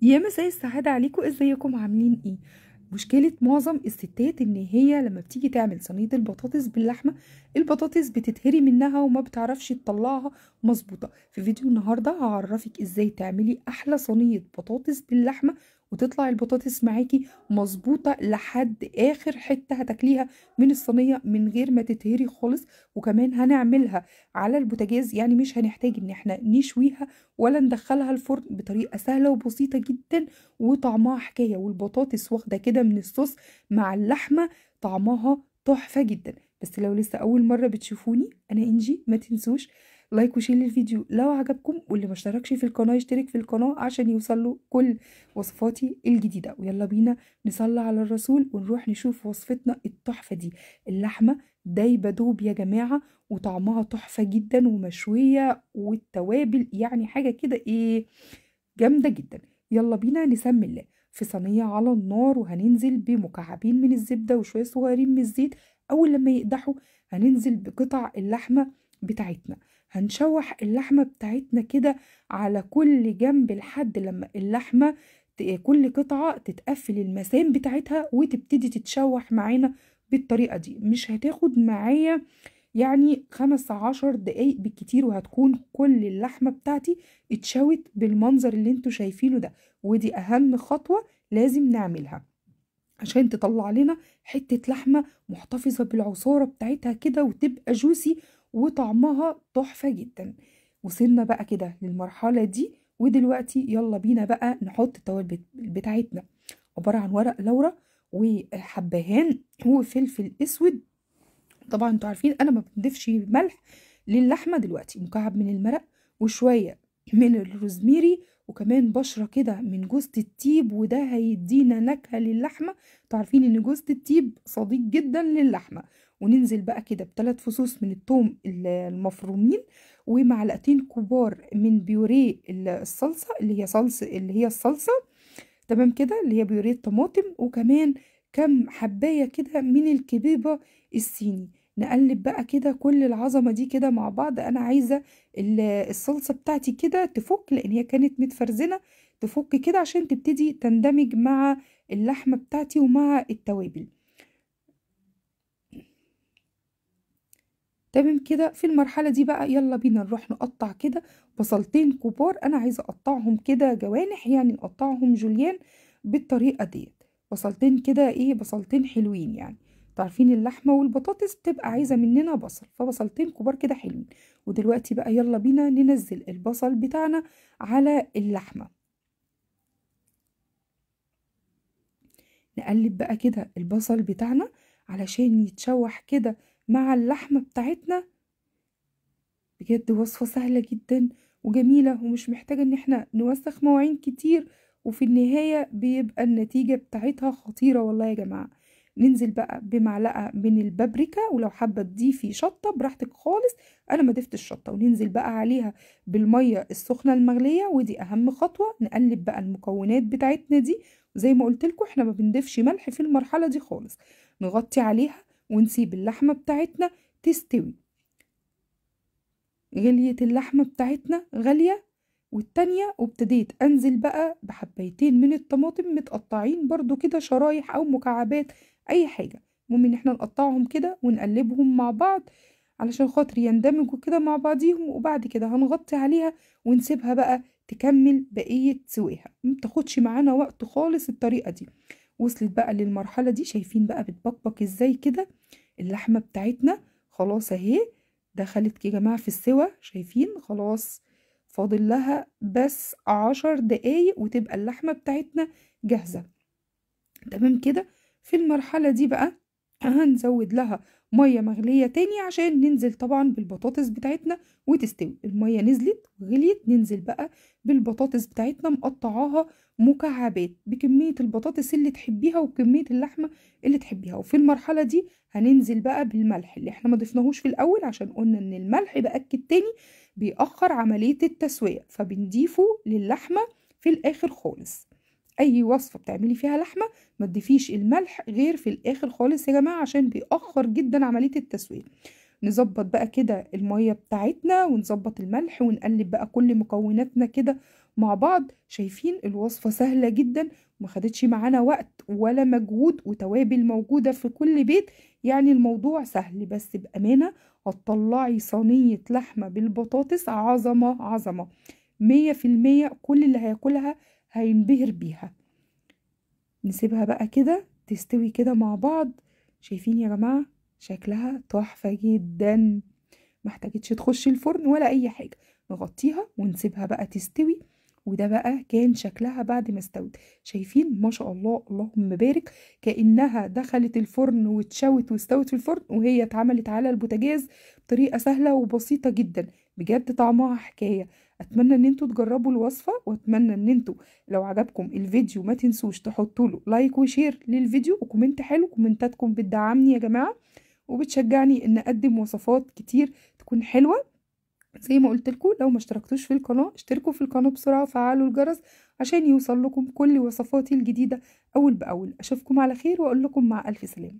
يا مساء السعادة عليكم، ازيكم عاملين ايه؟ مشكلة معظم الستات ان هي لما بتيجي تعمل صينية البطاطس باللحمة، البطاطس بتتهري منها وما بتعرفش تطلعها مظبوطة. في فيديو النهاردة هعرفك ازاي تعملي احلى صينية بطاطس باللحمة وتطلع البطاطس معاكي مظبوطة لحد اخر حتة هتاكليها من الصينية من غير ما تتهري خالص. وكمان هنعملها على البوتاجاز، يعني مش هنحتاج ان احنا نشويها ولا ندخلها الفرن، بطريقة سهلة وبسيطة جدا وطعمها حكاية. والبطاطس واخدة كده من الصوص مع اللحمة، طعمها تحفة جدا. بس لو لسه أول مرة بتشوفوني، أنا إنجي. ما تنسوش لايك وشير للفيديو لو عجبكم، واللي ما اشتركش في القناة يشترك في القناة عشان يوصله كل وصفاتي الجديدة. ويلا بينا نصلي على الرسول ونروح نشوف وصفتنا التحفة دي. اللحمة دايبة دوب يا جماعة، وطعمها تحفة جدا ومشوية، والتوابل يعني حاجة كده ايه، جامدة جدا. يلا بينا نسمي الله. في صينية على النار، وهننزل بمكعبين من الزبدة وشوية صغيرين من الزيت. أول لما يقدحوا هننزل بقطع اللحمة بتاعتنا. هنشوح اللحمة بتاعتنا كده على كل جنب لحد لما اللحمة كل قطعة تتقفل المسام بتاعتها وتبتدي تتشوح معانا. بالطريقة دي مش هتاخد معايا يعني 15 دقايق بالكتير، وهتكون كل اللحمة بتاعتي اتشوت بالمنظر اللي انتوا شايفينه ده. ودي اهم خطوة لازم نعملها عشان تطلع لنا حتة لحمة محتفظة بالعصارة بتاعتها كده وتبقى جوسي وطعمها تحفة جدا. وصلنا بقى كده للمرحلة دي، ودلوقتي يلا بينا بقى نحط التوابل بتاعتنا. عبارة عن ورق لورا وحبهان وفلفل اسود. طبعا انتوا عارفين انا ما بنضيفش ملح للحمه. دلوقتي مكعب من المرق وشويه من الروزميري وكمان بشره كده من جوز الطيب، وده هيدينا نكهه للحمه. انتوا عارفين ان جوز الطيب صديق جدا للحمه. وننزل بقى كده بثلاث فصوص من الثوم المفرومين، ومعلقتين كبار من بيوريه الصلصه اللي هي الصلصه. تمام كده، اللي هي بيوريه طماطم، وكمان كم حبايه كده من الكبيبه الصيني. نقلب بقى كده كل العظمه دي كده مع بعض. انا عايزه الصلصه بتاعتي كده تفك، لان هي كانت متفرزنه. تفك كده عشان تبتدي تندمج مع اللحمه بتاعتي ومع التوابل. تمام كده. في المرحله دي بقى يلا بينا نروح نقطع كده بصلتين كبار. انا عايزه اقطعهم كده جوانح، يعني نقطعهم جوليان بالطريقه ديت. بصلتين كده ايه، بصلتين حلوين يعني. تعرفين اللحمه والبطاطس بتبقى عايزه مننا بصل، فبصلتين كبار كده حلوين. ودلوقتي بقى يلا بينا ننزل البصل بتاعنا على اللحمه. نقلب بقى كده البصل بتاعنا علشان يتشوح كده مع اللحمه بتاعتنا. بجد وصفة سهلة جدا وجميلة، ومش محتاجة ان احنا نوسخ مواعين كتير، وفي النهاية بيبقى النتيجة بتاعتها خطيرة والله يا جماعة. ننزل بقى بمعلقة من البابريكا، ولو حابة تضيفي شطة براحتك خالص. انا ما ضفت الشطة. وننزل بقى عليها بالمية السخنة المغلية، ودي اهم خطوة. نقلب بقى المكونات بتاعتنا دي. وزي ما قلت لكم احنا ما بنضيفش ملح في المرحلة دي خالص. نغطي عليها ونسيب اللحمة بتاعتنا تستوي. غليت اللحمة بتاعتنا غالية والتانية، وابتديت انزل بقى بحبايتين من الطماطم متقطعين برضو كده شرايح او مكعبات، اي حاجة. المهم ان احنا نقطعهم كده ونقلبهم مع بعض علشان خاطر يندمجوا كده مع بعضيهم. وبعد كده هنغطي عليها ونسيبها بقى تكمل بقية سواها. متاخدش معانا وقت خالص الطريقة دي. وصلت بقى للمرحلة دي، شايفين بقى بتبقبق ازاي كده اللحمة بتاعتنا. خلاص اهي دخلت يا جماعة في السوا، شايفين؟ خلاص فاضل لها بس 10 دقايق وتبقى اللحمة بتاعتنا جاهزة. تمام كده. في المرحلة دي بقى هنزود لها مية مغلية تاني عشان ننزل طبعا بالبطاطس بتاعتنا وتستوي. المية نزلت وغليت، ننزل بقى بالبطاطس بتاعتنا مقطعاها مكعبات بكمية البطاطس اللي تحبيها وكمية اللحمة اللي تحبيها. وفي المرحلة دي هننزل بقى بالملح اللي احنا ما ضفناهوش في الأول، عشان قلنا ان الملح بأكد تاني بيأخر عملية التسوية، فبنضيفه للحمة في الآخر خالص. اي وصفه بتعملي فيها لحمه ما تضيفيش الملح غير في الاخر خالص يا جماعه، عشان بيأخر جدا عمليه التسويه. نظبط بقى كده الميه بتاعتنا ونظبط الملح ونقلب بقى كل مكوناتنا كده مع بعض. شايفين الوصفة سهلة جدا وما خدتش معانا وقت ولا مجهود، وتوابل موجودة في كل بيت. يعني الموضوع سهل، بس بأمانة هتطلعي صينية لحمة بالبطاطس عظمة عظمة 100%. كل اللي هياكلها هينبهر بيها. نسيبها بقى كده تستوي كده مع بعض. شايفين يا جماعة شكلها تحفة جدا، محتاجتش تخش الفرن ولا اي حاجة. نغطيها ونسيبها بقى تستوي. وده بقى كان شكلها بعد ما استوت. شايفين ما شاء الله اللهم بارك، كأنها دخلت الفرن واتشوت واستوت في الفرن وهي اتعملت على البوتاجاز بطريقة سهلة وبسيطة جدا. بجد طعمها حكاية. اتمنى ان انتوا تجربوا الوصفة، واتمنى ان انتوا لو عجبكم الفيديو ما تنسوش تحطوا له لايك وشير للفيديو وكومنت حلو. كومنتاتكم بتدعمني يا جماعة وبتشجعني ان اقدم وصفات كتير تكون حلوة. زي ما قلت لكم، لو ما اشتركتوش في القناة اشتركوا في القناة بسرعة وفعلوا الجرس عشان يوصل لكم كل وصفاتي الجديدة اول باول. اشوفكم على خير واقول لكم مع الف سلامة.